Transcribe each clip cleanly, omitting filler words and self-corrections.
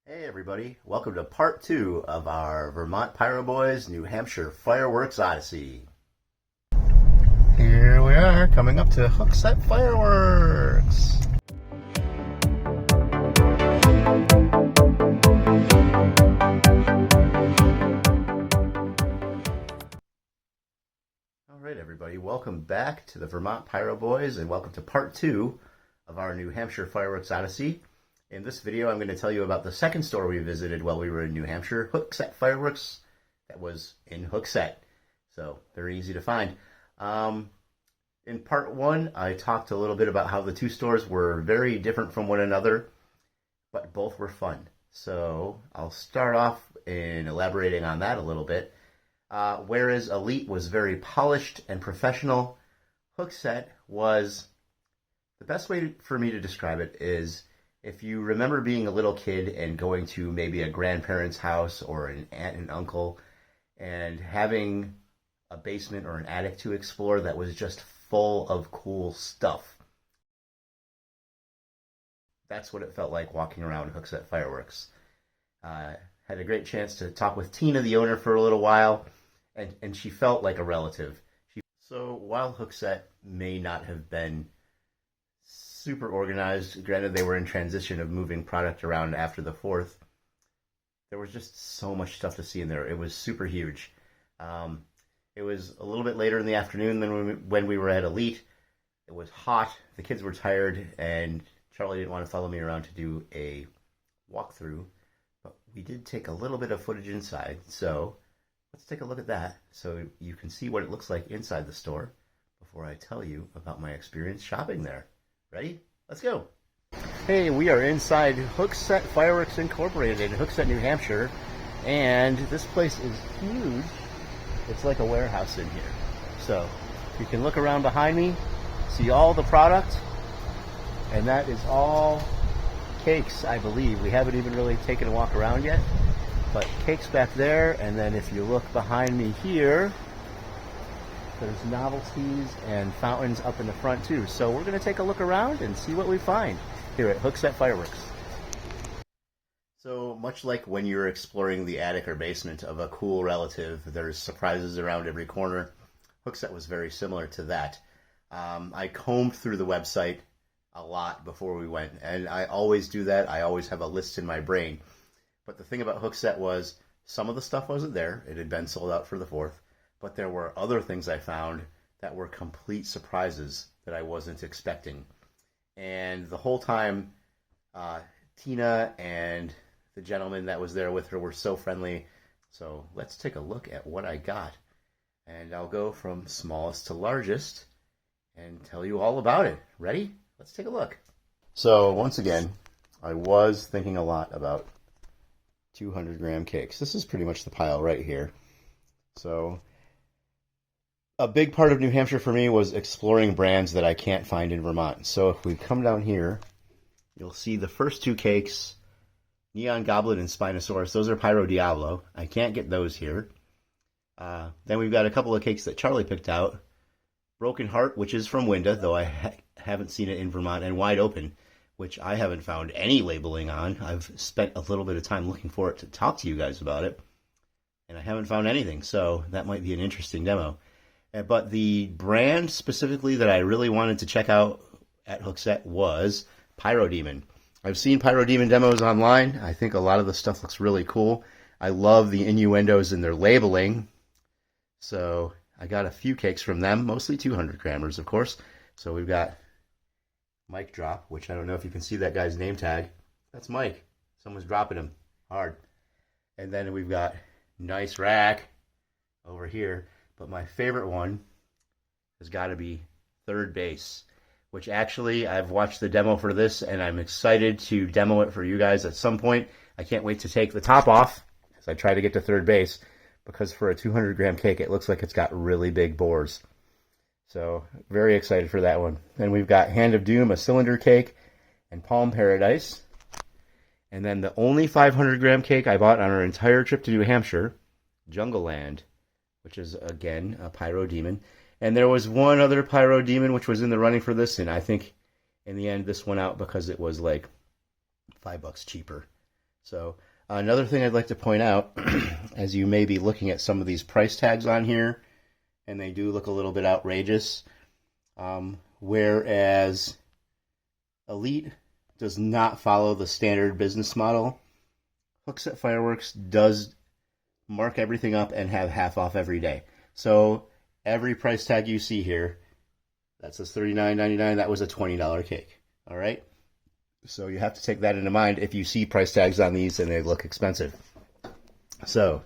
Hey everybody, welcome to part 2 of our Vermont Pyro Boys New Hampshire Fireworks Odyssey. Here we are, coming up to Hookset Fireworks. Alright everybody, welcome back to the Vermont Pyro Boys and welcome to part 2 of our New Hampshire Fireworks Odyssey. In this video, I'm going to tell you about the second store we visited while we were in New Hampshire, Hookset Fireworks, that was in Hookset. So, very easy to find. In part 1, I talked a little bit about how the two stores were very different from one another, but both were fun. So, I'll start off in elaborating on that a little bit. Whereas Elite was very polished and professional, Hookset was, the best way for me to describe it is, if you remember being a little kid and going to maybe a grandparent's house or an aunt and uncle and having a basement or an attic to explore that was just full of cool stuff. That's what it felt like walking around Hookset Fireworks. Had a great chance to talk with Tina, the owner, for a little while, and she felt like a relative. So while Hookset may not have been super organized, granted they were in transition of moving product around after the 4th, there was just so much stuff to see in there. It was super huge. It was a little bit later in the afternoon than when we were at Elite. It was hot, the kids were tired, and Charlie didn't want to follow me around to do a walkthrough, but we did take a little bit of footage inside, so let's take a look at that so you can see what it looks like inside the store before I tell you about my experience shopping there. Ready? Let's go. Hey, we are inside Hookset Fireworks Incorporated in Hookset, New Hampshire, and this place is huge. It's like a warehouse in here. So you can look around behind me, see all the product, and that is all cakes, I believe. We haven't even really taken a walk around yet, but cakes back there, and then if you look behind me here, there's novelties and fountains up in the front too. So we're going to take a look around and see what we find here at Hookset Fireworks. So much like when you're exploring the attic or basement of a cool relative, there's surprises around every corner. Hookset was very similar to that. I combed through the website a lot before we went, and I always do that. I always have a list in my brain. But the thing about Hookset was some of the stuff wasn't there. It had been sold out for the 4th. But there were other things I found that were complete surprises that I wasn't expecting. And the whole time, Tina and the gentleman that was there with her were so friendly. So let's take a look at what I got. And I'll go from smallest to largest and tell you all about it. Ready? Let's take a look. So once again, I was thinking a lot about 200-gram cakes. This is pretty much the pile right here. So a big part of New Hampshire for me was exploring brands that I can't find in Vermont. So if we come down here, you'll see the first 2 cakes, Neon Goblin and Spinosaurus. Those are Pyro Diablo. I can't get those here. Then we've got a couple of cakes that Charlie picked out. Broken Heart, which is from Winda, though I haven't seen it in Vermont, and Wide Open, which I haven't found any labeling on. I've spent a little bit of time looking for it to talk to you guys about it, and I haven't found anything, so that might be an interesting demo. But the brand specifically that I really wanted to check out at Hookset was Pyro Demon. I've seen Pyro Demon demos online. I think a lot of the stuff looks really cool. I love the innuendos in their labeling. So I got a few cakes from them, mostly 200 grammers, of course. So we've got Mike Drop, which I don't know if you can see that guy's name tag. That's Mike. Someone's dropping him hard. And then we've got Nice Rack over here. But my favorite one has got to be Third Base, which actually I've watched the demo for this, and I'm excited to demo it for you guys at some point. I can't wait to take the top off as I try to get to Third Base, because for a 200-gram cake, it looks like it's got really big bores. So very excited for that one. Then we've got Hand of Doom, a cylinder cake, and Palm Paradise. And then the only 500-gram cake I bought on our entire trip to New Hampshire, Jungle Land, which is, again, a Pyro Demon. And there was one other Pyro Demon which was in the running for this, and I think in the end this went out because it was like $5 cheaper. So another thing I'd like to point out, as you may be looking at some of these price tags on here, and they do look a little bit outrageous, whereas Elite does not follow the standard business model, Hookset Fireworks does mark everything up and have half off every day. So every price tag you see here, that says $39.99, that was a $20 cake. All right? So you have to take that into mind if you see price tags on these and they look expensive. So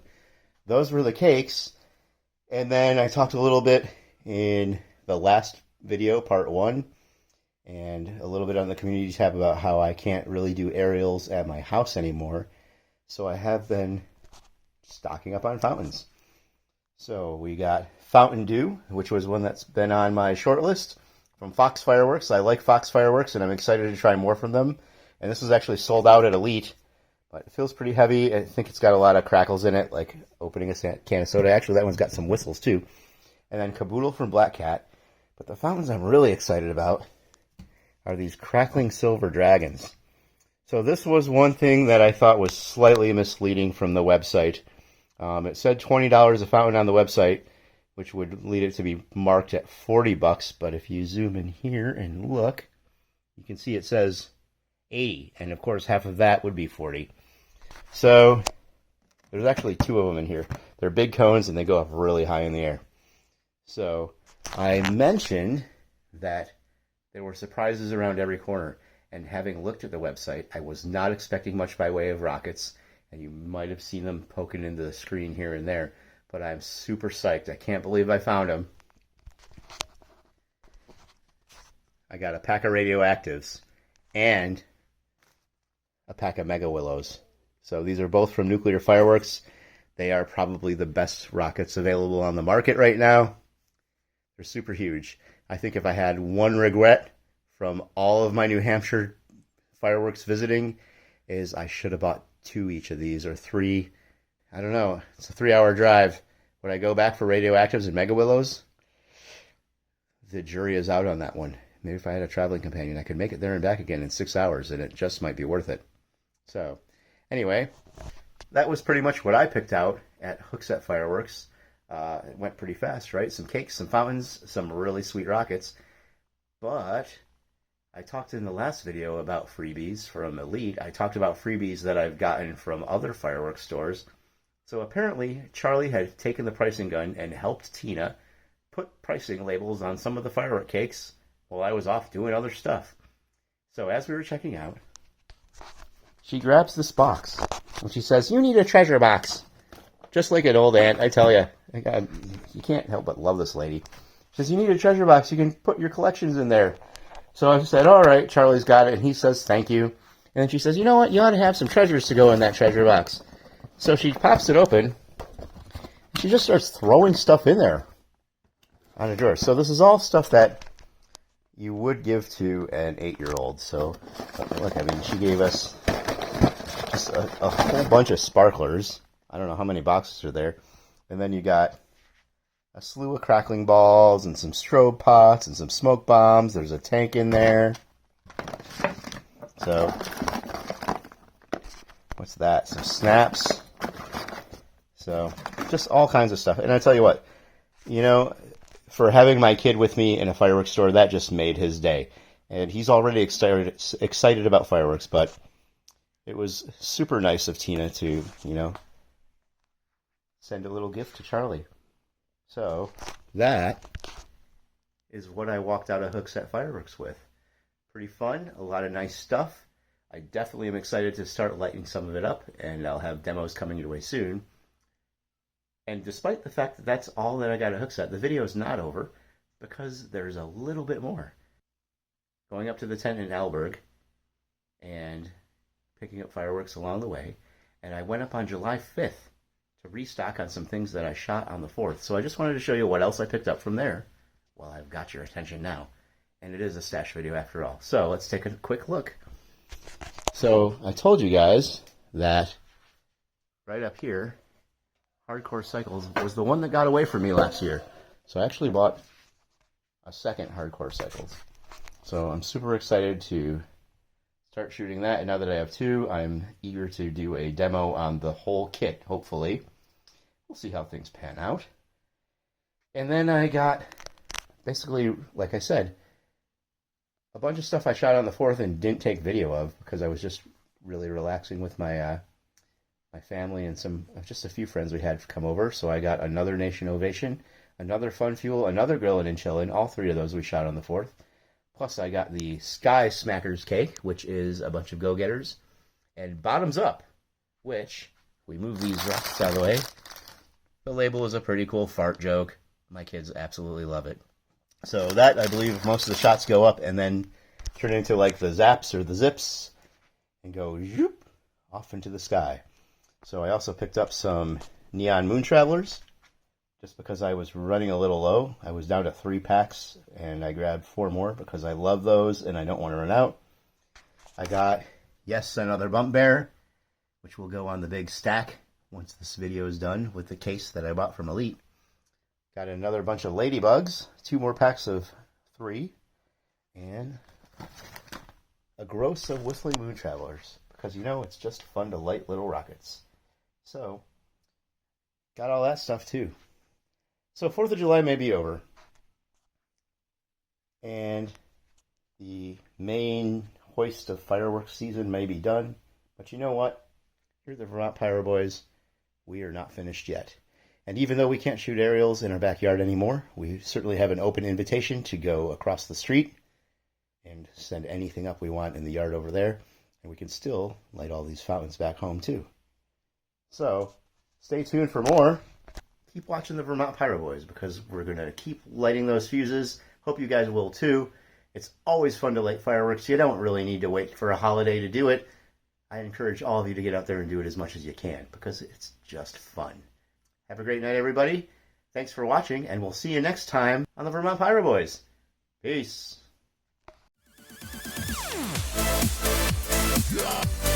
those were the cakes. And then I talked a little bit in the last video, part 1, and a little bit on the community tab about how I can't really do aerials at my house anymore. So I have been stocking up on fountains. So we got Fountain Dew, which was one that's been on my short list, from Fox Fireworks. I like Fox Fireworks, and I'm excited to try more from them. And this was actually sold out at Elite, but it feels pretty heavy. I think it's got a lot of crackles in it, like opening a can of soda. Actually, that one's got some whistles, too. And then Caboodle from Black Cat. But the fountains I'm really excited about are these Crackling Silver Dragons. So this was one thing that I thought was slightly misleading from the website. It said $20 a fountain on the website, which would lead it to be marked at $40. But if you zoom in here and look, you can see it says $80. And of course, half of that would be $40. So there's actually 2 of them in here. They're big cones and they go up really high in the air. So I mentioned that there were surprises around every corner. And having looked at the website, I was not expecting much by way of rockets. And you might have seen them poking into the screen here and there. But I'm super psyched. I can't believe I found them. I got a pack of radioactives and a pack of Mega Willows. So these are both from Nuclear Fireworks. They are probably the best rockets available on the market right now. They're super huge. I think if I had one regret from all of my New Hampshire fireworks visiting is I should have bought 2 each of these, or 3. I don't know. It's a 3-hour drive. Would I go back for radioactives and Mega Willows? The jury is out on that one. Maybe if I had a traveling companion, I could make it there and back again in 6 hours, and it just might be worth it. So, anyway, that was pretty much what I picked out at Hookset Fireworks. It went pretty fast, right? Some cakes, some fountains, some really sweet rockets. But I talked in the last video about freebies from Elite. I talked about freebies that I've gotten from other fireworks stores. So apparently, Charlie had taken the pricing gun and helped Tina put pricing labels on some of the firework cakes while I was off doing other stuff. So as we were checking out, she grabs this box and she says, "You need a treasure box." Just like an old aunt, I tell you. You can't help but love this lady. She says, "You need a treasure box. You can put your collections in there." So I said, "All right, Charlie's got it." And he says, "Thank you." And then she says, "You know what? You ought to have some treasures to go in that treasure box." So she pops it open. She just starts throwing stuff in there on a drawer. So this is all stuff that you would give to an 8-year-old. So look, I mean, she gave us just a whole bunch of sparklers. I don't know how many boxes are there. And then you got a slew of crackling balls and some strobe pots and some smoke bombs. There's a tank in there. So what's that? Some snaps. So just all kinds of stuff. And I tell you what, you know, for having my kid with me in a fireworks store, that just made his day. And he's already excited about fireworks, but it was super nice of Tina to, you know, send a little gift to Charlie. So that is what I walked out of Hookset Fireworks with. Pretty fun, a lot of nice stuff. I definitely am excited to start lighting some of it up, and I'll have demos coming your way soon. And despite the fact that that's all that I got at Hookset, the video is not over, because there's a little bit more. Going up to the tent in Alberg, and picking up fireworks along the way, and I went up on July 5th to restock on some things that I shot on the 4th. So I just wanted to show you what else I picked up from there. Well, I've got your attention now. And it is a stash video after all. So let's take a quick look. So I told you guys that right up here, Hardcore Cycles was the one that got away from me last year. So I actually bought a second Hardcore Cycles. So I'm super excited to start shooting that. And now that I have two, I'm eager to do a demo on the whole kit, hopefully. We'll see how things pan out. And then I got, basically, like I said, a bunch of stuff I shot on the 4th and didn't take video of because I was just really relaxing with my my family and just a few friends we had come over. So I got another Nation Ovation, another Fun Fuel, another Grillin' and Chillin'. All three of those we shot on the 4th. Plus I got the Sky Smackers cake, which is a bunch of go-getters, and Bottoms Up, which, if we move these rocks out of the way, the label is a pretty cool fart joke. My kids absolutely love it. So that, I believe, most of the shots go up and then turn into like the zaps or the zips and go zoop off into the sky. So I also picked up some Neon Moon Travelers just because I was running a little low. I was down to 3 packs and I grabbed 4 more because I love those and I don't want to run out. I got, yes, another Bump Bear, which will go on the big stack once this video is done with the case that I bought from Elite. Got another bunch of Ladybugs, 2 more packs of 3, and a gross of Whistling Moon Travelers, because you know it's just fun to light little rockets. So, got all that stuff too. So 4th of July may be over, and the main hoist of fireworks season may be done, but you know what? Here at the Vermont Pyro Boys, we are not finished yet. And even though we can't shoot aerials in our backyard anymore, we certainly have an open invitation to go across the street and send anything up we want in the yard over there. And we can still light all these fountains back home too. So, stay tuned for more. Keep watching the Vermont Pyro Boys because we're going to keep lighting those fuses. Hope you guys will too. It's always fun to light fireworks. You don't really need to wait for a holiday to do it. I encourage all of you to get out there and do it as much as you can because it's just fun. Have a great night, everybody. Thanks for watching, and we'll see you next time on the Vermont Pyro Boys. Peace. Yeah.